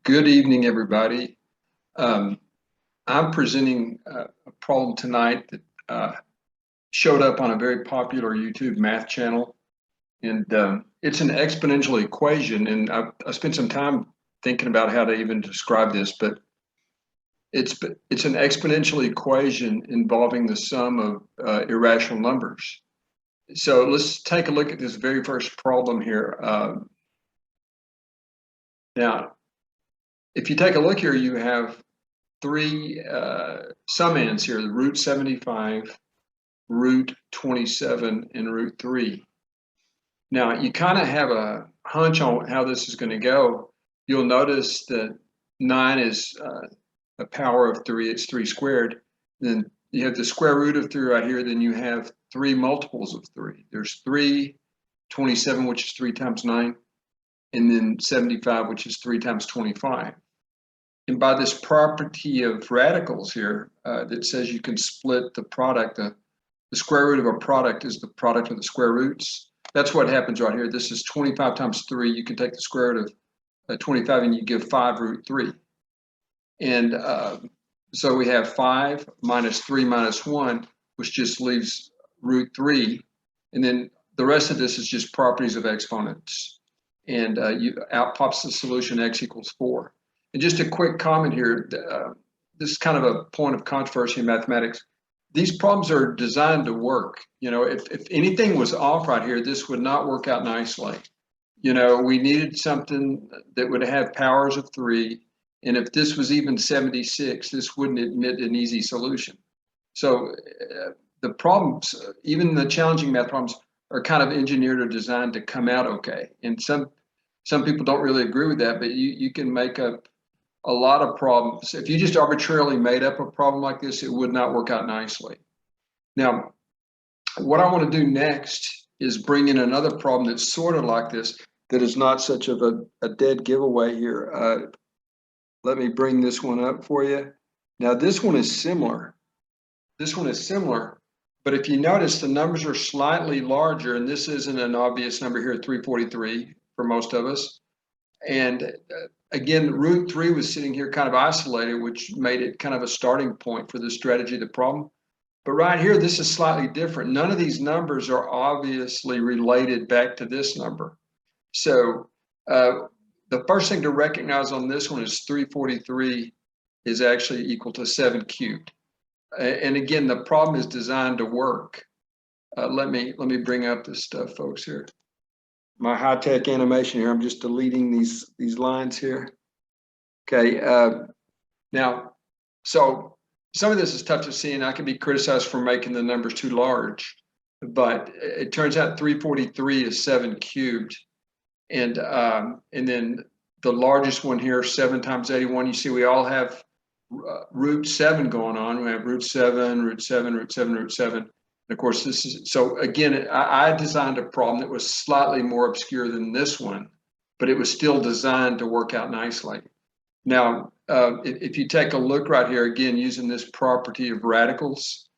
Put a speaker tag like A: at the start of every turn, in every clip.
A: Good evening, everybody. I'm presenting a problem tonight that showed up on a very popular YouTube math channel. And it's an exponential equation. And I spent some time thinking about how to even describe this, but it's an exponential equation involving the sum of irrational numbers. So let's take a look at this very first problem here. Now, if you take a look here, you have three sum ends here, the root 75, root 27, and root 3. Now, you kind of have a hunch on how this is going to go. You'll notice that 9 is a power of 3, it's 3 squared. Then you have the square root of 3 right here, then you have 3 multiples of 3. There's 3, 27, which is 3 times 9, and then 75, which is 3 times 25. And by this property of radicals here that says you can split the product, the square root of a product is the product of the square roots. That's what happens right here. This is 25 times 3. You can take the square root of 25 and you give 5 root 3. And so we have 5 minus 3 minus 1, which just leaves root 3. And then the rest of this is just properties of exponents. And out pops the solution, x equals 4. And just a quick comment here, this is kind of a point of controversy in mathematics. These problems are designed to work. You know, if anything was off right here, this would not work out nicely. You know, we needed something that would have powers of 3. And if this was even 76, this wouldn't admit an easy solution. So the problems, even the challenging math problems, are kind of engineered or designed to come out okay. And some people don't really agree with that, but you can make up a lot of problems. If you just arbitrarily made up a problem like this, it would not work out nicely. Now, what I want to do next is bring in another problem that's sort of like this, that is not such of a dead giveaway here. Let me bring this one up for you. Now, this one is similar. This one is similar, but if you notice, the numbers are slightly larger, and this isn't an obvious number here, 343 for most of us. And again, root 3 was sitting here kind of isolated, which made it kind of a starting point for the strategy of the problem. But right here, this is slightly different. None of these numbers are obviously related back to this number. So the first thing to recognize on this one is 343 is actually equal to 7 cubed. And again, the problem is designed to work. Let me bring up this stuff, folks, here. My high-tech animation here, I'm just deleting these lines here. Okay, now, so some of this is tough to see, and I can be criticized for making the numbers too large, but it turns out 343 is 7 cubed. And then the largest one here, 7 times 81, you see we all have root 7 going on. We have root 7, root 7, root 7, root 7. And of course, this is, so again, I designed a problem that was slightly more obscure than this one, but it was still designed to work out nicely. Now, if you take a look right here, again, using this property of radicals,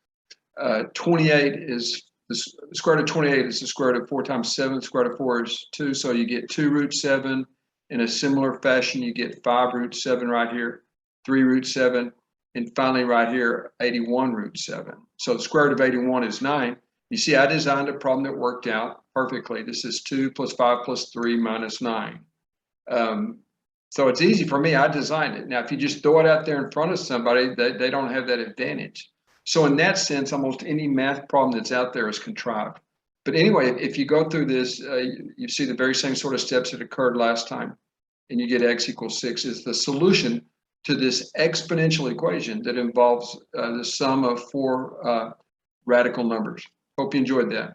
A: 28 is, the square root of 28 is the square root of 4 times 7, the square root of 4 is 2, so you get 2 root 7. In a similar fashion, you get 5 root 7 right here, 3 root 7, and finally right here, 81 root 7. So the square root of 81 is 9. You see, I designed a problem that worked out perfectly. This is 2 plus 5 plus 3 minus 9. So it's easy for me, I designed it. Now, if you just throw it out there in front of somebody, they don't have that advantage. So in that sense, almost any math problem that's out there is contrived. But anyway, if you go through this, you see the very same sort of steps that occurred last time, and you get x equals 6 is the solution to this exponential equation that involves the sum of 4 radical numbers. Hope you enjoyed that.